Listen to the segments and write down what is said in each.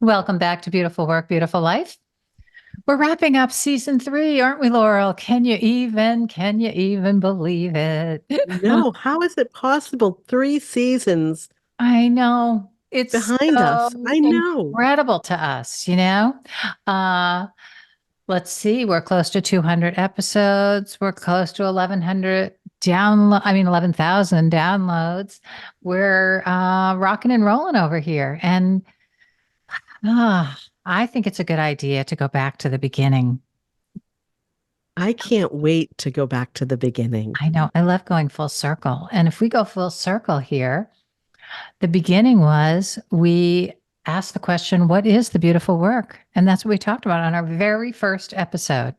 Welcome back to Beautiful Work, Beautiful Life. We're wrapping up season 3, aren't we, Laurel? Can you even believe it? No, how is it possible? 3 seasons I know. It's behind us. so I know. incredible to us. Uh, let's see, we're close to 200 episodes. We're close to 1100 11,000 downloads. We're rocking and rolling over here. And I think it's a good idea to go back to the beginning. I can't wait to go back to the beginning. I know. I love going full circle. And if we go full circle here, the beginning was we asked the question, what is the beautiful work? And that's what we talked about on our very first episode.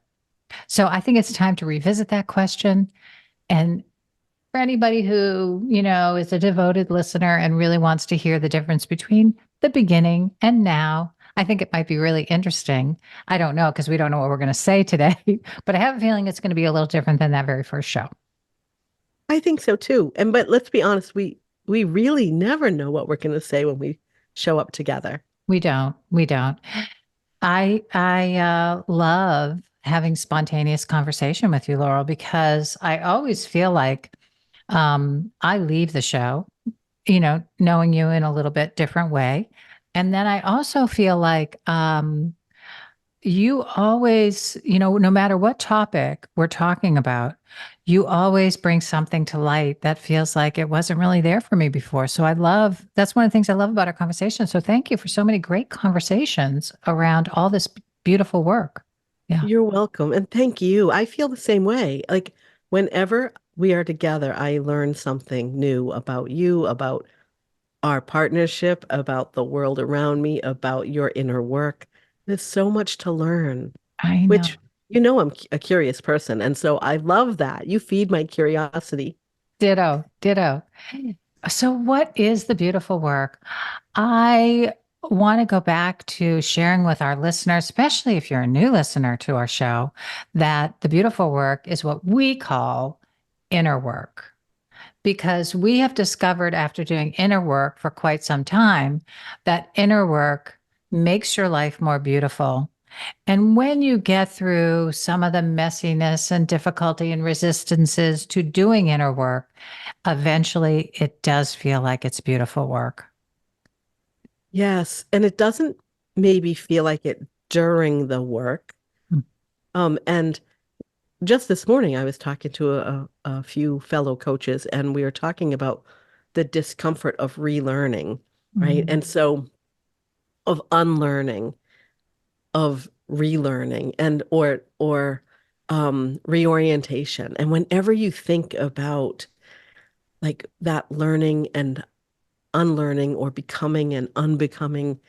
So I think it's time to revisit that question. And for anybody who is a devoted listener and really wants to hear the difference between the beginning and now, I think it might be really interesting. I don't know because we don't know what we're going to say today, but I have a feeling it's going to be a little different than that very first show. I think so too. But let's be honest, we really never know what we're going to say when we show up together. We don't. We don't. I love having spontaneous conversation with you, Laurel, because I always feel like I leave the show, knowing you in a little bit different way. And then I also feel like you always, no matter what topic we're talking about, you always bring something to light that feels like it wasn't really there for me before. So that's one of the things I love about our conversation. So thank you for so many great conversations around all this beautiful work. Yeah. You're welcome. And thank you. I feel the same way. Like whenever we are together, I learn something new about you, about our partnership, about the world around me, about your inner work. There's so much to learn, I know. which I'm a curious person. And so I love that. You feed my curiosity. Ditto, ditto. So, what is the beautiful work? I want to go back to sharing with our listeners, especially if you're a new listener to our show, that the beautiful work is what we call inner work. Because we have discovered after doing inner work for quite some time that inner work makes your life more beautiful. And when you get through some of the messiness and difficulty and resistances to doing inner work, eventually it does feel like it's beautiful work. Yes. And it doesn't maybe feel like it during the work. Mm. And just this morning, I was talking to a few fellow coaches, and we were talking about the discomfort of relearning, right? Mm. And so of unlearning, of relearning, and or reorientation. And whenever you think about like that learning and unlearning or becoming and unbecoming,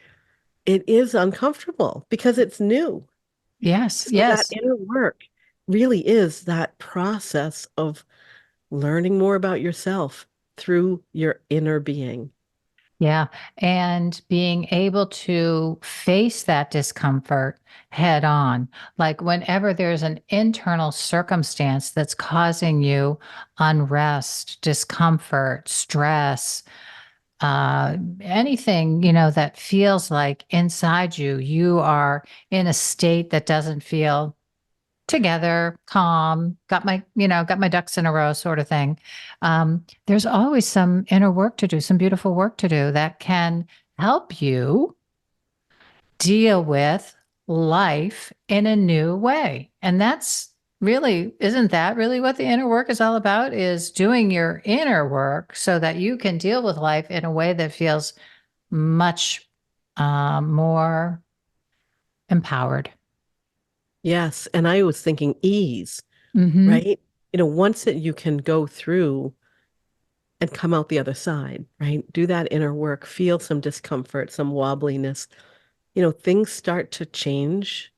it is uncomfortable because it's new. Yes, So that yes. inner work really is that process of learning more about yourself through your inner being. Yeah. And being able to face that discomfort head on. Like whenever there's an internal circumstance that's causing you unrest, discomfort, stress, anything, that feels like inside you, you are in a state that doesn't feel together, calm, got my ducks in a row sort of thing. There's always some inner work to do, some beautiful work to do that can help you deal with life in a new way. And isn't that really what the inner work is all about? Is doing your inner work so that you can deal with life in a way that feels much more empowered. Yes. And I was thinking ease, Hmm. right? Once that you can go through and come out the other side, right? Do that inner work, feel some discomfort, some wobbliness, things start to change.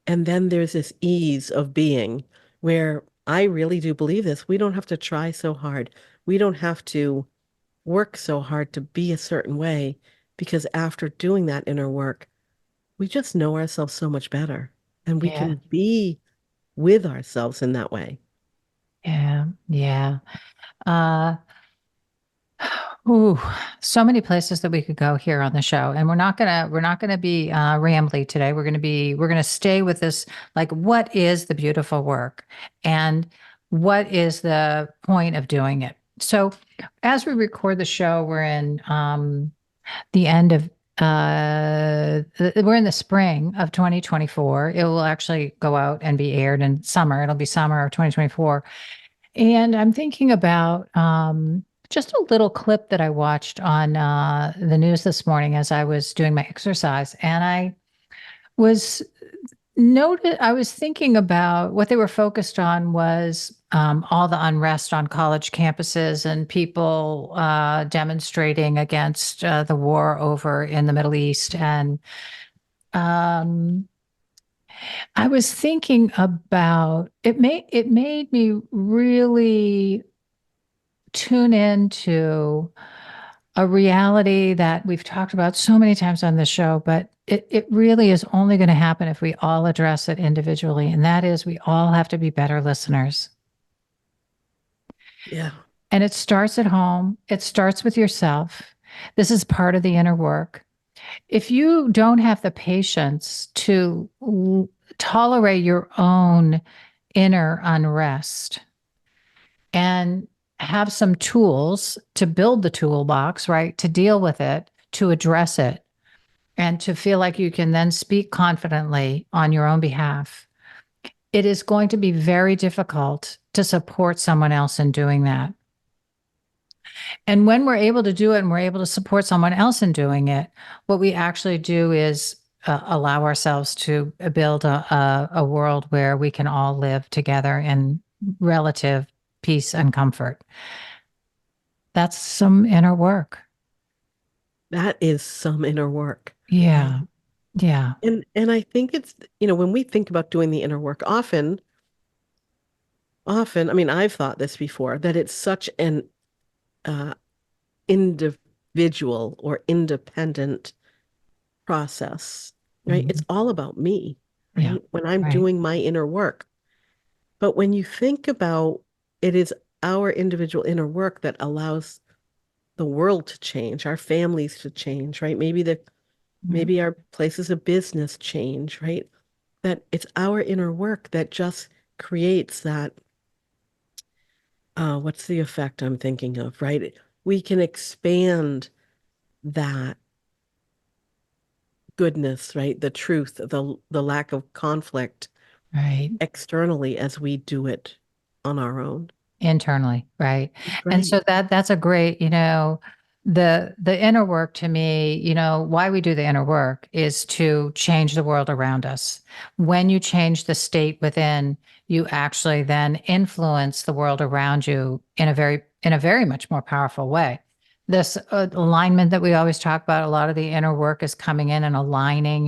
And then there's this ease of being where I really do believe this. We don't have to try so hard. We don't have to work so hard to be a certain way because after doing that inner work, we just know ourselves so much better and we Yeah. can be with ourselves in that way. Yeah. Yeah. Uh, Ooh, so many places that we could go here on the show, and we're not gonna be rambly today. We're gonna stay with this. Like, what is the beautiful work, and what is the point of doing it? So, as we record the show, we're in the end of we're in the spring of 2024. It will actually go out and be aired in summer. It'll be summer of 2024. And I'm thinking about just a little clip that I watched on the news this morning as I was doing my exercise. And was I was thinking about what they were focused on was all the unrest on college campuses and people demonstrating against the war over in the Middle East. And um, I was thinking about it made me really tune into a reality that we've talked about so many times on this show, but it really is only going to happen if we all address it individually. And that is, we all have to be better listeners. Yeah. And it starts at home, it starts with yourself. This is part of the inner work. If you don't have the patience to tolerate your own inner unrest, and have some tools to build the toolbox, right? To deal with it, to address it, and to feel like you can then speak confidently on your own behalf. It is going to be very difficult to support someone else in doing that. And when we're able to do it and we're able to support someone else in doing it, what we actually do is allow ourselves to build a world where we can all live together in relative peace and comfort. That's some inner work. That is some inner work, right? Yeah. Yeah. And I think it's, when we think about doing the inner work, often, I mean, I've thought this before, that it's such an uh, individual or independent process, right? It's Mhm. all about me, Yeah. right? When I'm Right. doing my inner work. But when you think about it is our individual inner work that allows the world to change, our families to change, right? Yeah. Maybe our places of business change, right? That it's our inner work that just creates that what's the effect I'm thinking of, right? We can expand that goodness, right? The truth, the lack of conflict Right. externally as we do it on our own. Internally, right. And Right. so that's a great, the inner work to me, why we do the inner work is to change the world around us. When you change the state within, you actually then influence the world around you in a very much more powerful way. This alignment that we always talk about, a lot of the inner work is coming in and aligning,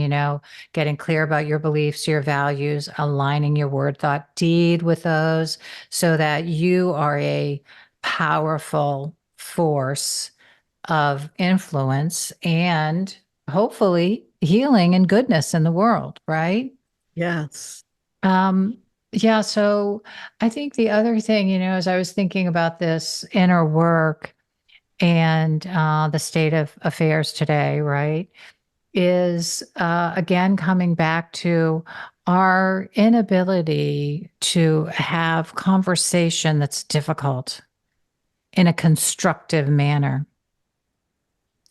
getting clear about your beliefs, your values, aligning your word, thought, deed with those so that you are a powerful force of influence and hopefully healing and goodness in the world, right? Yes. Um, yeah, so I think the other thing, as I was thinking about this inner work and the state of affairs today, right, is again coming back to our inability to have conversation that's difficult in a constructive manner.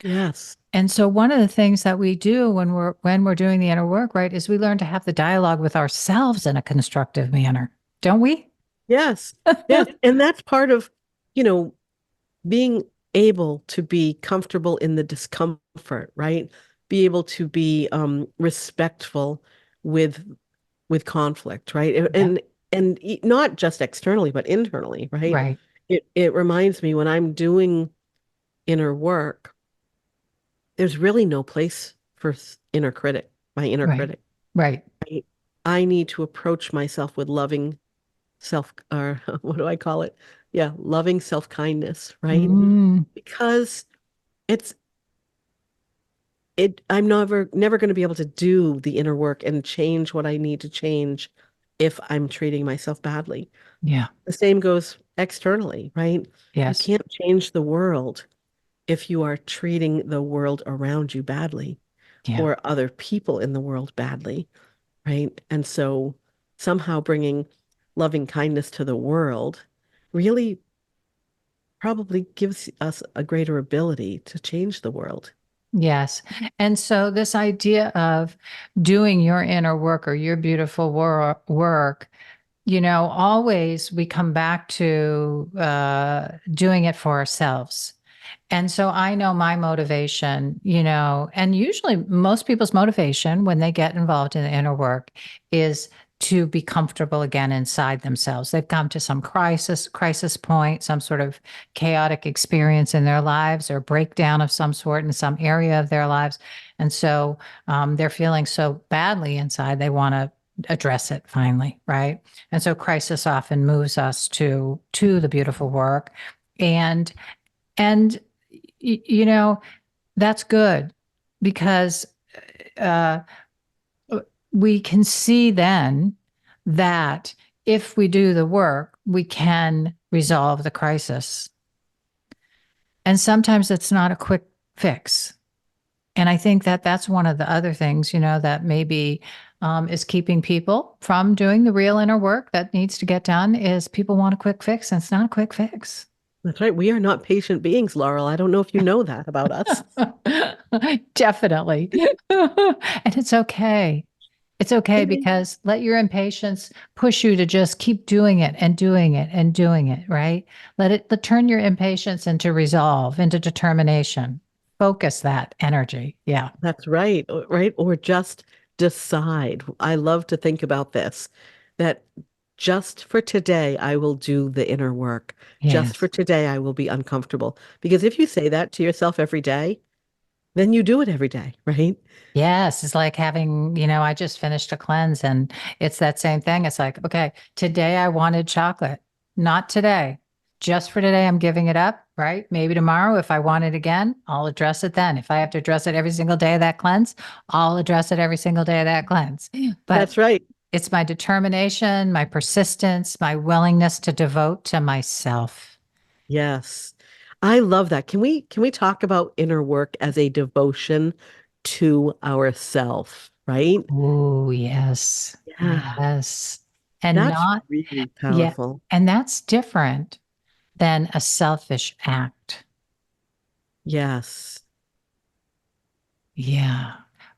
Yes. And so one of the things that we do when we're doing the inner work, right, is we learn to have the dialogue with ourselves in a constructive manner, don't we? Yes. Yes. And that's part of, you know, being able to be comfortable in the discomfort, right? Be able to be respectful with conflict, right? Yeah. Not just externally, but internally, right? Right. It reminds me when I'm doing inner work, there's really no place for my inner Right. critic. Right. Right? I need to approach myself with loving self, or what do I call it? Yeah, loving self-kindness, right? Mm, Because it's I'm never going to be able to do the inner work and change what I need to change if I'm treating myself badly. yeah. The same goes externally, right? You Yes. can't change the world if you are treating the world around you badly Yeah. or other people in the world badly, right? And so somehow bringing loving kindness to the world really probably gives us a greater ability to change the world. Yes. And so this idea of doing your inner work or your beautiful work, always we come back to doing it for ourselves. And so I know my motivation, and usually most people's motivation when they get involved in the inner work is to be comfortable again inside themselves. They've come to some crisis point, some sort of chaotic experience in their lives or breakdown of some sort in some area of their lives. And so they're feeling so badly inside, they want to address it finally, right? And so crisis often moves us to the beautiful work. And that's good because uh, we can see then that if we do the work, we can resolve the crisis. And sometimes it's not a quick fix. And I think that that's one of the other things, that maybe is keeping people from doing the real inner work that needs to get done is people want a quick fix, and it's not a quick fix. That's right. We are not patient beings, Laurel. I don't know if you know that about us. Definitely. And it's okay. It's okay It is. because let your impatience push you to just keep doing it and doing it and doing it, right? Turn your impatience into resolve, into determination. Focus that energy. Yeah. That's right. Right. Or just decide. I love to think about this, that just for today, I will do the inner work. Just for Yes. today, I will be uncomfortable. Because if you say that to yourself every day, then you do it every day, right? Yes, it's like having, I just finished a cleanse and it's that same thing. It's like, okay, today I wanted chocolate. Not today. Just for today, I'm giving it up, right? Maybe tomorrow, if I want it again, I'll address it then. If I have to address it every single day of that cleanse, I'll address it every single day of that cleanse. But That's right. it's my determination, my persistence, my willingness to devote to myself. Yes. I love that. Can we talk about inner work as a devotion to ourself, right? Oh, yes. Yeah. Yes. And That's not, really yeah. powerful. And that's different than a selfish act. Yes. Yeah.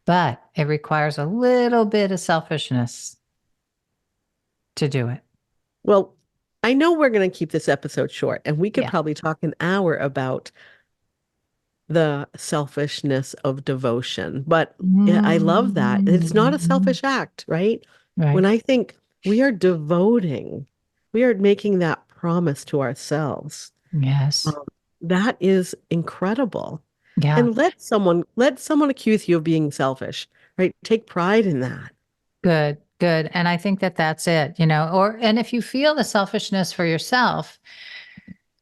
But it requires a little bit of selfishness to do it. Well, I know we're going to keep this episode short, and we could Yeah. probably talk an hour about the selfishness of devotion. But yeah, I love that. It's not a Mm. selfish act, right? When Right. I think we are devoting, we are making that promise to ourselves. Yes. Um, that is incredible. Yeah. And let someone accuse you of being selfish, right? Take pride in that. Good. Good. And I think that that's it, and if you feel the selfishness for yourself,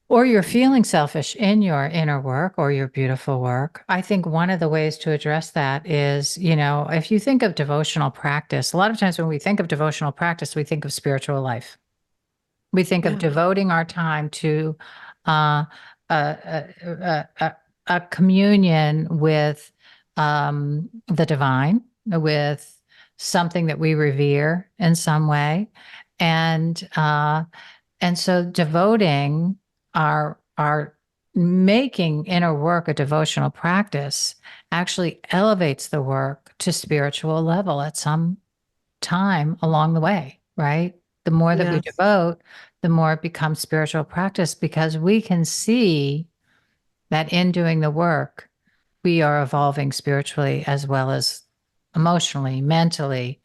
or you're feeling selfish in your inner work or your beautiful work, I think one of the ways to address that is, if you think of devotional practice, a lot of times when we think of devotional practice, we think of spiritual life. We think of Yeah. devoting our time to uh, a communion with the divine, with something that we revere in some way, and uh, and so devoting our making inner work a devotional practice actually elevates the work to spiritual level at some time along the way, right? The more that we Yes. devote, the more it becomes spiritual practice because we can see that in doing the work, we are evolving spiritually as well as emotionally, mentally,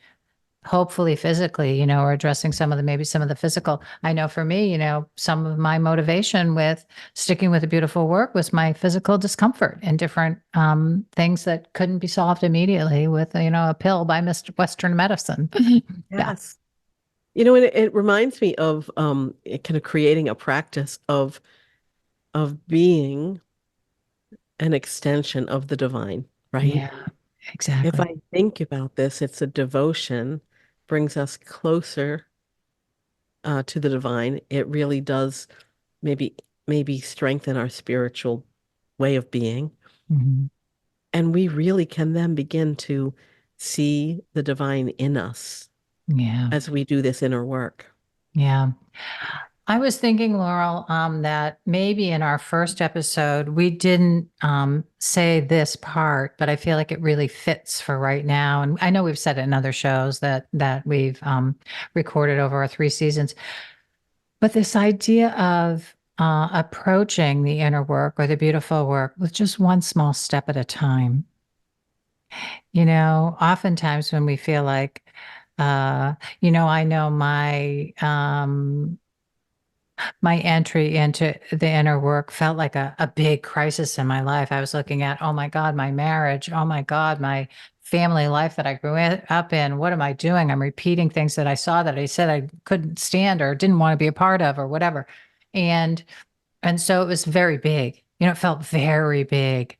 hopefully physically, or addressing maybe some of the physical. I know for me, some of my motivation with sticking with the beautiful work was my physical discomfort and different things that couldn't be solved immediately with, a pill by Mr. Western medicine. Yeah. Yes. And it reminds me of kind of creating a practice of being an extension of the divine, right? Yeah, If exactly. I think about this, it's a devotion, brings us closer to the divine. It really does maybe maybe strengthen our spiritual way of being. Mhm. And we really can then begin to see the divine in us Yeah. as we do this inner work. Yeah. I was thinking, Laurel, that maybe in our first episode we didn't say this part, but I feel like it really fits for right now. And I know we've said it in other shows that we've recorded over our 3 seasons. But this idea of approaching the inner work or the beautiful work with just one small step at a time. Oftentimes when we feel like, I know my entry into the inner work felt like a big crisis in my life. I was looking at, oh my God, my marriage. Oh my God, my family life that I grew up in. What am I doing? I'm repeating things that I saw that I said I couldn't stand or didn't want to be a part of or whatever. And and so it was very big. It felt very big.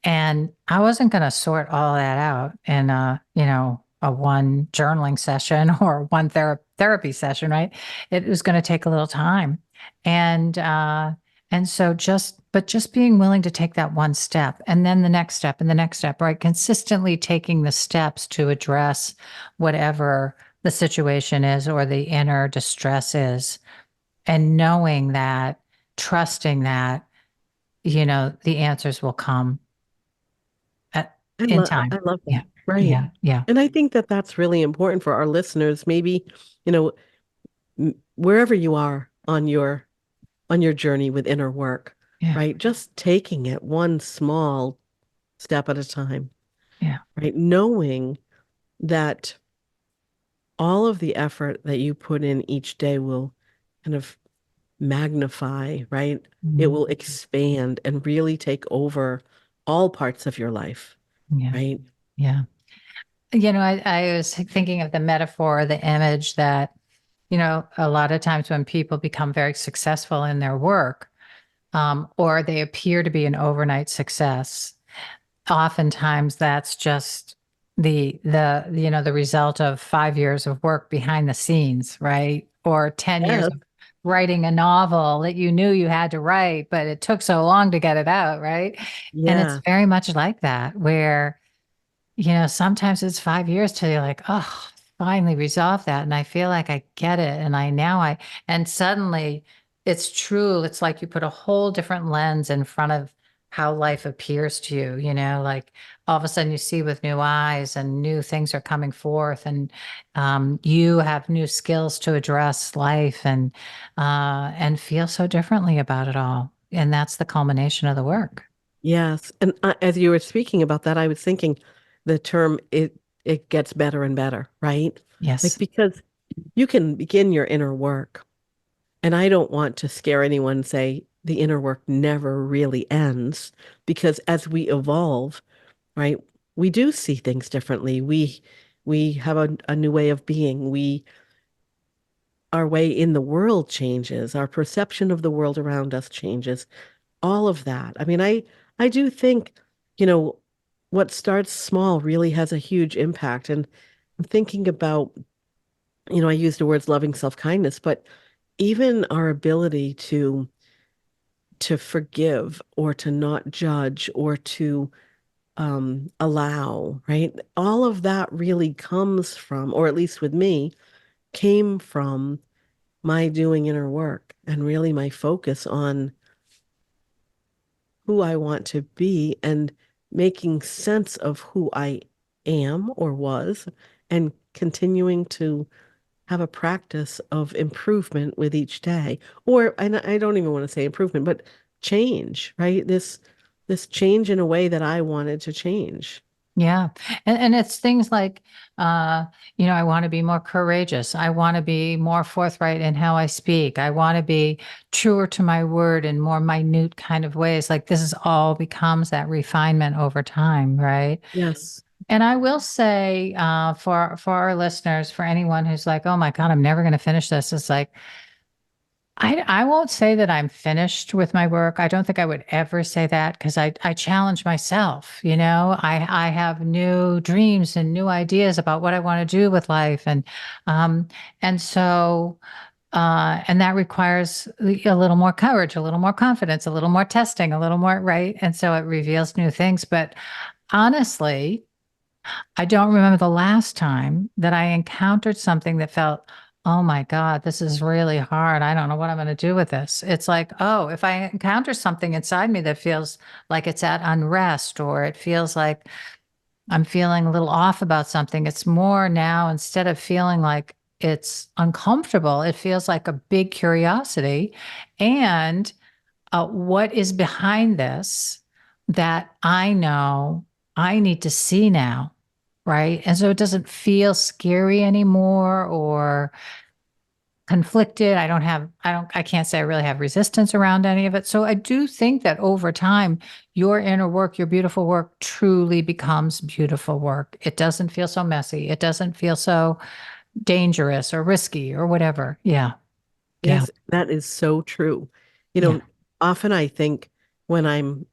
And I wasn't going to sort all that out in a one journaling session or one therapy session, right? It was going to take a little time. And so just being willing to take that one step and then the next step and the next step, right? Consistently taking the steps to address whatever the situation is or the inner distress is, and knowing that, trusting that, the answers will come in I time. love Yeah. that. Right. Yeah. Yeah. And I think that that's really important for our listeners. Maybe, you know, wherever you are on your journey with inner work, Yeah. right? Just taking it one small step at a time, Yeah. right? Knowing that all of the effort that you put in each day will kind of magnify, right? It Mhm. will expand and really take over all parts of your life, Yeah. right? Yeah. I was thinking of the metaphor, the image that, a lot of times when people become very successful in their work, or they appear to be an overnight success, oftentimes that's just the result of 5 years of work behind the scenes, right? Or 10 years Yes. of writing a novel that you knew you had to write, but it took so long to get it out, right? And it's Yeah. very much like that, where sometimes it's 5 years till you're like, oh, finally resolved that. And I feel like I get it. And suddenly it's true. It's like you put a whole different lens in front of how life appears to you, like all of a sudden you see with new eyes and new things are coming forth, and you have new skills to address life and feel so differently about it all. And that's the culmination of the work. Yes. And as you were speaking about that, I was thinking the term it gets better and better, right? Like Yes. because you can begin your inner work. And I don't want to scare anyone and say the inner work never really ends because as we evolve, right, we do see things differently. We have a new way of being. Our way in the world changes. Our perception of the world around us changes. All of that. I mean, I do think, you know, what starts small really has a huge impact. And I'm thinking about, I use the words loving self-kindness, but even our ability to forgive or to not judge or to allow, right? All of that really comes from, or at least with me, came from my doing inner work and really my focus on who I want to be and making sense of who I am or was and continuing to have a practice of improvement with each day. Or, and I don't even want to say improvement, but change, right? This change in a way that I wanted to change. Yeah. And it's things like, I want to be more courageous. I want to be more forthright in how I speak. I want to be truer to my word in more minute kind of ways. Like this is all becomes that refinement over time, right? Yes. And I will say, for our listeners, for anyone who's like, oh my God, I'm never going to finish this. It's like, I won't say that I'm finished with my work. I don't think I would ever say that because I challenge myself, I have new dreams and new ideas about what I want to do with life. Um, and so And that requires a little more courage, a little more confidence, a little more testing, a little more, right? And so it reveals new things. But honestly, I don't remember the last time that I encountered something that felt, oh my God, this is really hard. I don't know what I'm going to do with this. It's like, oh, if I encounter something inside me that feels like it's at unrest, or it feels like I'm feeling a little off about something, it's more now, instead of feeling like it's uncomfortable, it feels like a big curiosity. And what is behind this that I know I need to see now, right? And so it doesn't feel scary anymore or conflicted. I can't say I really have resistance around any of it. So I do think that over time, your inner work, your beautiful work truly becomes beautiful work. It doesn't feel so messy. It doesn't feel so dangerous or risky or whatever. Yeah. Yeah. Yes, that is so true. You Yeah. know, often I think when I'm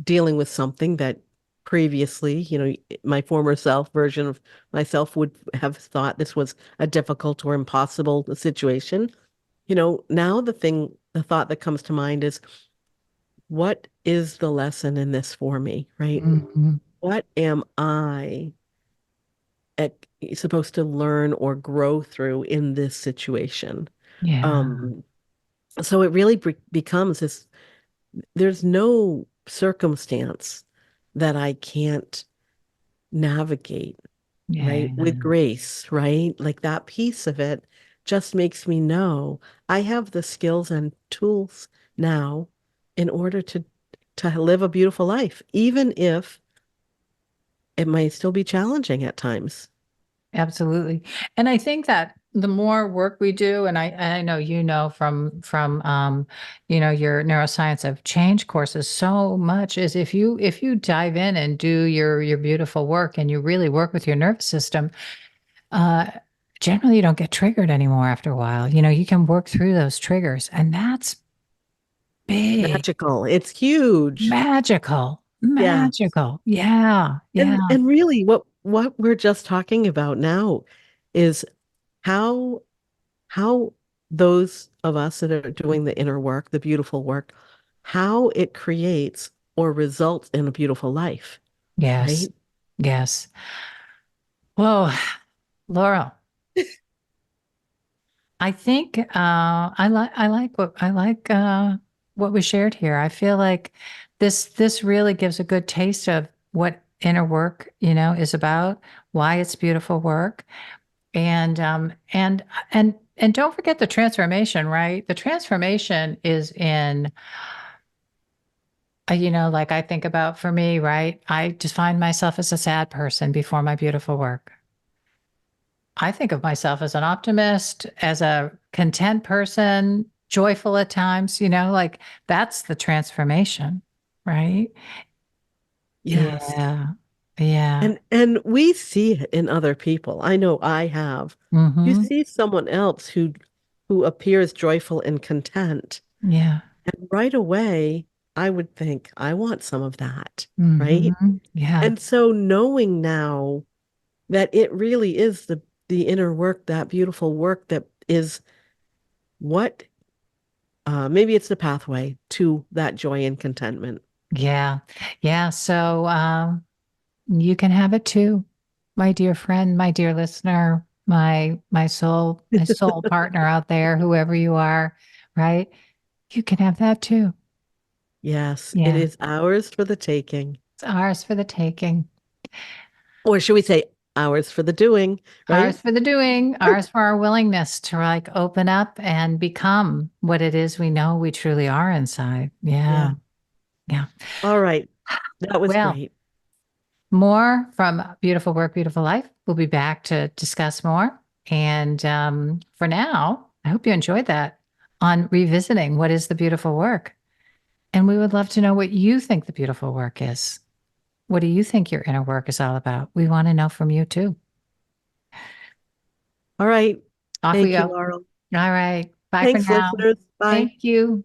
dealing with something that previously, my former self version of myself would have thought this was a difficult or impossible situation. Now the thought that comes to mind is, what is the lesson in this for me, right? Mhm. What am I at, supposed to learn or grow through in this situation? Yeah. Um, so it really becomes this, there's no circumstance that I can't navigate, right? Yeah. With grace, right? Like that piece of it just makes me know I have the skills and tools now in order to live a beautiful life, even if it might still be challenging at times. Absolutely. And I think that the more work we do, and I know from your neuroscience of change courses, so much is if you dive in and do your beautiful work and you really work with your nervous system, uh generally you don't get triggered anymore after a while. You can work through those triggers, and that's big, Magical. It's huge. magical, Yeah. magical. Yeah. And Yeah. and really what we're just talking about now is how how those of us that are doing the inner work, the beautiful work, how it creates or results in a beautiful life, Yes. right? Yes. Whoa, Laurel. I think I like what we shared here. I feel like this really gives a good taste of what inner work, is about, why it's beautiful work. And don't forget the transformation, right? The transformation is in like I think about, for me, right? I define myself as a sad person before my beautiful work. I think of myself as an optimist, as a content person, joyful at times, like that's the transformation, right? Yes. Yeah. Yeah. And we see it in other people. I know I have. You Mm-hmm. see someone else who appears joyful and content, Yeah. and right away I would think, I want some of that, right? Mm-hmm. Yeah. And so knowing now that it really is the inner work, that beautiful work that is what maybe it's the pathway to that joy and contentment. Yeah. Yeah. So you can have it too, my dear friend, my dear listener, my soul partner out there, whoever you are, right? You can have that too. Yes, it Yeah. is ours for the taking. It's ours for the taking. Or should we say ours for the doing, right? Ours for the doing, ours for our willingness to like open up and become what it is we know we truly are inside. Yeah. Yeah. Yeah. All right. That was Well, great. more from Beautiful Work, Beautiful Life. We'll be back to discuss more. And for now, I hope you enjoyed that on revisiting what is the beautiful work. And we would love to know what you think the beautiful work is. What do you think your inner work is all about? We want to know from you too. All right. Off we Thank go. you, All Laurel. right. Bye for Thanks, now. listeners. Bye. Thank you.